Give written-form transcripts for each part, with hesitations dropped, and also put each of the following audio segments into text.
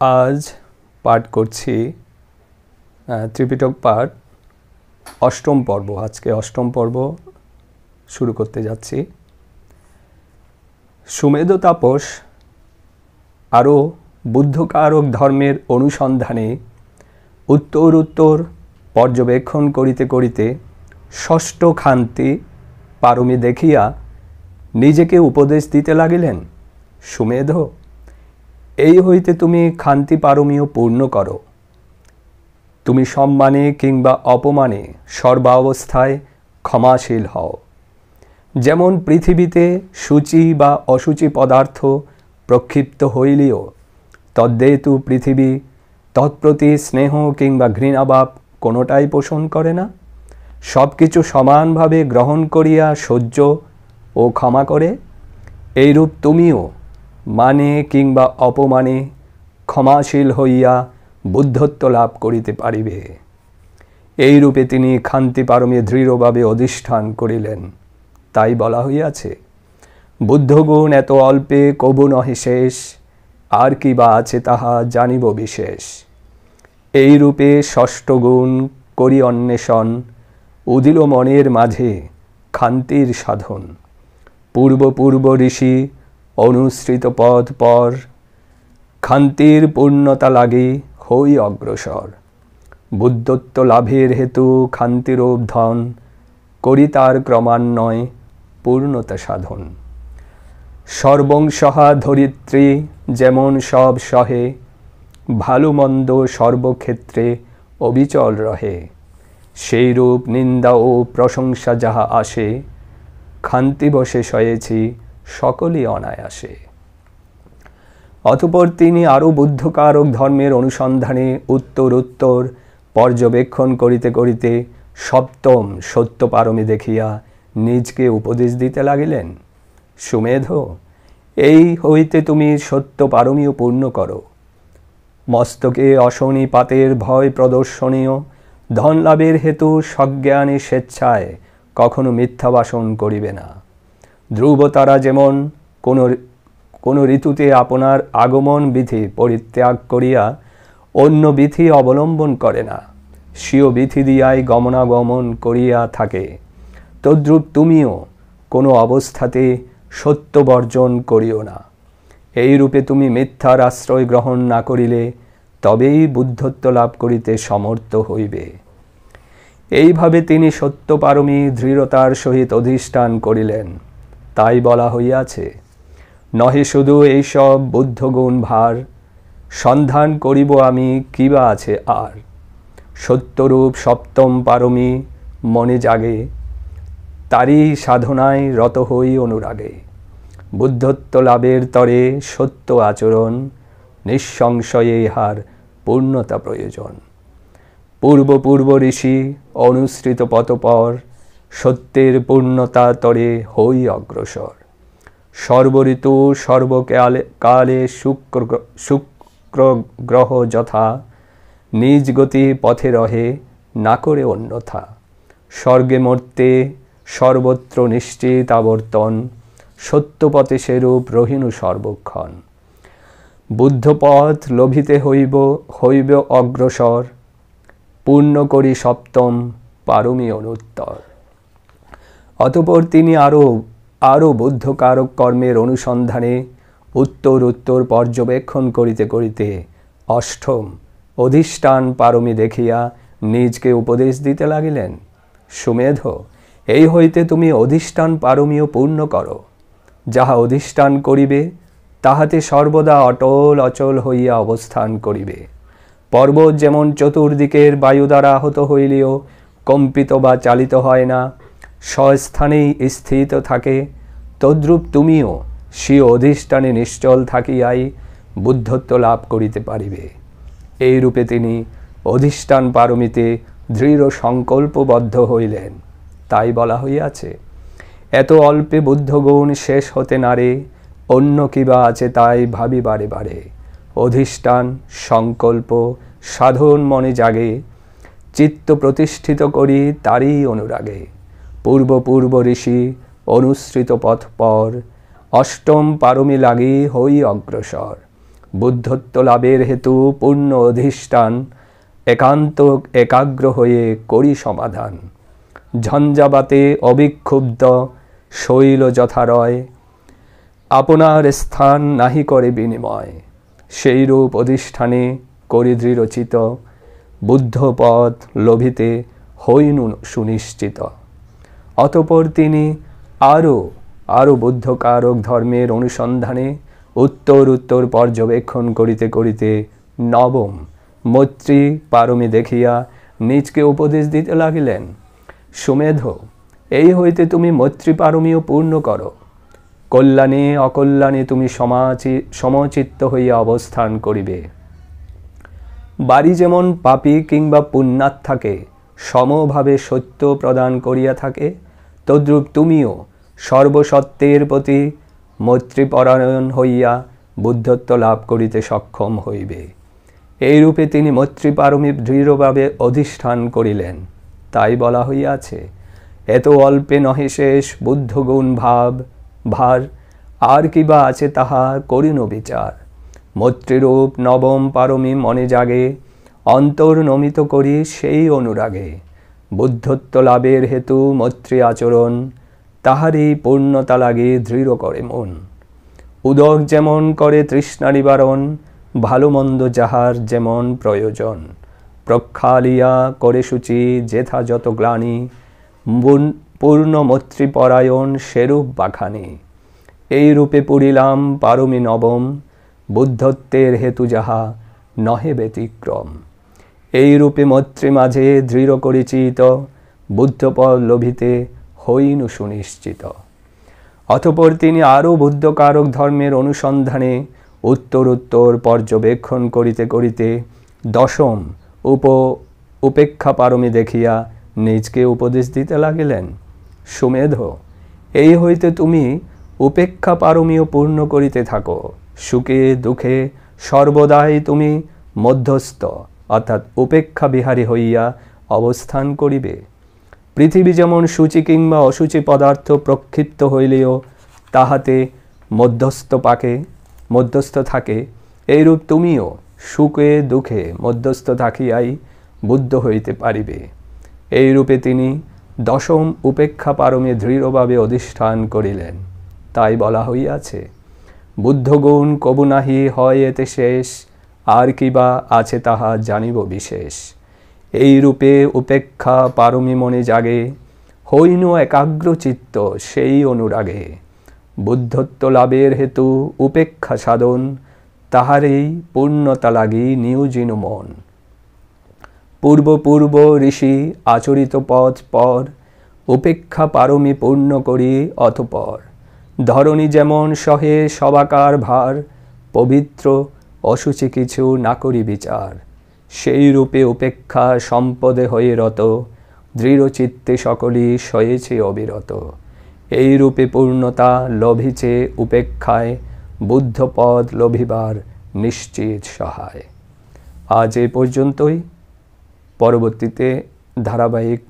आज पाठ करছি त्रिपिटक पाठ अष्टम पर्व। आज के अष्टम पर्व शुरू करते जाচ্ছি। सुमेध तापस आरो बुद्धकारक धर्मेर अनुसंधाने उत्तर उत्तर पर्यवेक्षण करिते करिते षष्ठ खान्ति पारमी देखिया निजेके उपदेश दीते लागिलेन, सुमेध এই হইতে তুমি খান্তি পারমীয় পূর্ণ করো। তুমি সম্মানে কিংবা অপমানে সর্বাবস্থায় ক্ষমাশীল হও। যেমন পৃথিবীতে সূচি বা অসুচি পদার্থ প্রক্ষিপ্ত হইলেও তদ্দেতু পৃথিবী তৎপ্রতি স্নেহ কিংবা ঘৃণাভাব কোনোটাই পোষণ করে না, সব কিছু সমানভাবে গ্রহণ করিয়া সহ্য ও ক্ষমা করে, এইরূপ তুমিও माने किंबा अपमाने क्षमाशील हइया बुद्धत्व लाभ करिते पारिबे। एई रूपे तिनि खान्ति पारमे दृढ़भावे अधिष्ठान करिलेन। ताई बला हइयाछे, बुद्धगुण एत अल्पे कबु नहे शेष, आर कि बा आछे ताहा जानिब विशेष। एई रूपे षष्ठ गुण करि अन्वेषण, उदिल मनेर माझे खान्तिर साधन। पूर्व पूर्व ऋषि अनुसृत पद पर खान्तिर पूर्णता लागे हई अग्रसर। बुद्धत्व लाभेर हेतु खान्तिरूप धन करि तार क्रमान्वये पूर्णता साधन। सर्वं सहा धरित्री जेमन सब सहे, भालो मन्द सर्वक्षेत्रे अविचल रहे। सेई रूप निंदा ओ प्रशंसा जाहा आसे, खान्ति बसे सयेछि सकलई अनायासे। अतःपर तिनि आरो बुद्धकारक धर्मेर अनुसंधाने उत्तर उत्तर पर्यवेक्षण करिते करिते सप्तम सत्य पारमी देखिया निजके उपदेश दीते लागिलेन, सुमेध एई हइते तुमी सत्य पारमीय पूर्ण करो। मस्तके अशनिपातेर भय प्रदर्शनीय धन लाभेर हेतु सज्ञाने स्वेच्छाय कखनो मिथ्या भाषण करिबे ना। ध्रुवतारा जेमन कोनो ऋतुते आपनार आगमन विधि परित्याग करिया अन्य विधि अवलम्बन करे ना, स्वीय विधि दियाई गमनागमन करिया थाके, तद्रूप तुमिओ कोनो अवस्थाते सत्य बर्जन करिओ ना। एई रूपे तुमी मिथ्यार आश्रय ग्रहण ना करिले तबेई बुद्धत्व लाभ करिते समर्थ हइबे। एइभावे तिनि सत्य पारमी दृढ़तार सहित अधिष्ठान करिलेन। ताई बला हइयाछे, नहे शुधु एई सब बुद्ध गुण भार, सन्धान करिब आमी किबा आछे आर। सत्यरूप सप्तम पारमी मने जागे, तारी साधनाय रत हई अनुरागे। बुद्धत्व लाभेर तरे सत्य आचरण, निःसंशये इहार पूर्णता प्रयोजन। पूर्व पूर्व ऋषि अनुसृत पथ पर सत्येर पूर्णता तरे हई अग्रसर। सर्व ऋतु सर्वकाले शुक्र ग्रह यथा, निज गति पथे रहे ना करे अन्यथा। स्वर्गे मर्ते सर्वत्र निश्चित आवर्तन, सत्यपथे सेरूप रहिनु सर्वक्षण। बुद्धपथ लभिते हइब अग्रसर, पूर्ण करि सप्तम पारमी अनुत्तर। अतःपर तिनि आरो बुद्धकारक कर्मेर अनुसंधाने उत्तर उत्तर पर्यवेक्षण करिते करिते अष्टम अधिष्ठान पारमी देखिया निजके उपदेश दीते लागिलेन, सुमेध एई हइते तुमी अधिष्ठान पारमीय पूर्ण करो। जाहा अधिष्ठान करिबे ताहाते सर्वदा अटल अचल हइया अवस्थान करिबे। पर्वत जेमन चतुर्दिकेर वायु द्वारा आहत हइलेও कम्पित बा चालित हय ना, स्वस्थानेই स्थित थाके, तद्रूप तुमिও स्वीय अधिष्ठाने निश्चल থাকিয়াই बुद्धत्व लाभ करिते पारिबे। এই रूपे तिनि अधिष्ठान पारमीते दृढ़ संकल्पबद्ध हइलेन। ताई बला हइयाछे, एत अल्पे बुद्धगुण शेष होते नारे, अन्य किबा आछे ताई भाबी बारे बारे। अधिष्ठान संकल्प साधन मने जागे, चित्त प्रतिष्ठित करी तारी अनुरागे। पूर्व पूर्व ऋषि अनुसृत पथ पर अष्टम पारमी लागी हई अग्रसर। বুদ্ধত্ব লাভের হেতু পূর্ণ অধিষ্ঠান একান্ত একাগ্র হয়ে করি সমাধান। ঝঞ্ঝাবাতে অবিক্ষুব্ধ শৈল যথারয়, আপনার স্থান নাহি করে বিনিময়। সেইরূপ অধিষ্ঠানে করি দৃঢ়চিত, বুদ্ধপদ লোভিতে হইনু সুনিশ্চিত। অতঃপর তিনি আরও বুদ্ধকারক ধর্মের অনুসন্ধানে উত্তর পর্যবেক্ষণ করিতে করিতে নবম মৈত্রী পারমী দেখিয়া নিজকে উপদেশ দিতে লাগিলেন। সুমেধ, এই হইতে তুমি মৈত্রী পারমীও পূর্ণ করো। কল্যাণে অকল্যাণে তুমি সমচিত্ত হইয়া অবস্থান করিবে। বাড়ি যেমন পাপী কিংবা পুণ্যাত্মাকে সমভাবে সত্য প্রদান করিয়া থাকে, তদ্রূপ তুমিও সর্বসত্ত্বের প্রতি মৈত্রীপরায়ণ হইয়া বুদ্ধত্ব লাভ করিতে সক্ষম হইবে। এইরূপে তিনি মৈত্রীপারমী দৃঢ়ভাবে অধিষ্ঠান করিলেন। তাই বলা হইয়াছে, এত অল্পে নহে শেষ বুদ্ধগুণ ভার, আর কিবা আছে তাহা করিন বিচার। মৈত্রীরূপ নবম পারমী মনে জাগে, অন্তর নমিত করি সেই অনুরাগে। বুদ্ধত্ব লাভের হেতু মৈত্রী আচরণ, তাহারই পূর্ণতা লাগে দৃঢ় করে মন। উদক যেমন করে তৃষ্ণা নিবারণ, ভালো মন্দ যাহার যেমন প্রয়োজন। প্রক্ষালিয়া করে সূচি যেথা যত গ্লানি, পূর্ণ মৈত্রীপরায়ণ সেরূপ বাখানি। এই রূপে পুরিলাম পারমী নবম, বুদ্ধত্বের হেতু যাহা নহে ব্যতিক্রম। এই রূপে মৈত্রী মাঝে দৃঢ় করি চিত, বুদ্ধপদ লোভিতে হইনু সুনিশ্চিত। অতঃপর তিনি আরও বুদ্ধকারক ধর্মের অনুসন্ধানে উত্তর পর্যবেক্ষণ করিতে করিতে দশম উপেক্ষা পারমী দেখিয়া নিজকে উপদেশ দিতে লাগিলেন। সুমেধ, এই হইতে তুমি উপেক্ষা পারমীও পূর্ণ করিতে থাকো। সুখে দুঃখে সর্বদাই তুমি মধ্যস্থ অর্থাৎ উপেক্ষা বিহারী হইয়া অবস্থান করিবে। পৃথিবী যেমন সূচি কিংবা অসুচি পদার্থ প্রক্ষিপ্ত হইলেও তাহাতে মধ্যস্থ থাকে, এইরূপ তুমিও সুখে দুঃখে মধ্যস্থ থাকিয়াই বুদ্ধ হইতে পারিবে। এইরূপে তিনি দশম উপেক্ষা পারমে দৃঢ়ভাবে অধিষ্ঠান করিলেন। তাই বলা হইয়াছে, বুদ্ধগুণ কবু নাহি হয় এতে শেষ, আর কিবা আছে তাহা জানিব বিশেষ। এই রূপে উপেক্ষা পারমী মনে জাগে, হইনু একাগ্র চিত্ত সেই অনুরাগে। বুদ্ধত্ব লাভের হেতু উপেক্ষা সাধন, তাহারই পূর্ণতা লাগি নিয়োজিনু মন। পূর্ব ঋষি আচরিত পথ পর, উপেক্ষা পারমী পূর্ণ করি অতঃপর। ধরণী যেমন সহে সবাকার ভার, পবিত্র অসুচি কিছু না করি বিচার। সেই রূপে উপেক্ষা সম্পদে হয়ে রত, দৃঢ় চিত্তে সকলই সয়েছে অবিরত। এই রূপে পূর্ণতা লভিছে উপেক্ষায়, বুদ্ধপদ লভিবার নিশ্চিত সহায়। আজ এ পর্যন্তই। পরবর্তীতে ধারাবাহিক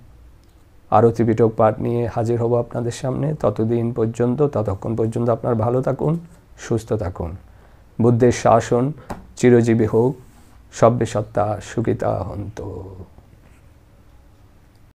আরও ত্রিপিটক পাঠ নিয়ে হাজির হব আপনাদের সামনে। ততক্ষণ পর্যন্ত আপনার ভালো থাকুন, সুস্থ থাকুন। বুদ্ধের শাসন চিরজীবী হোক। সব্যে সত্তা সুখিতা হন্তু।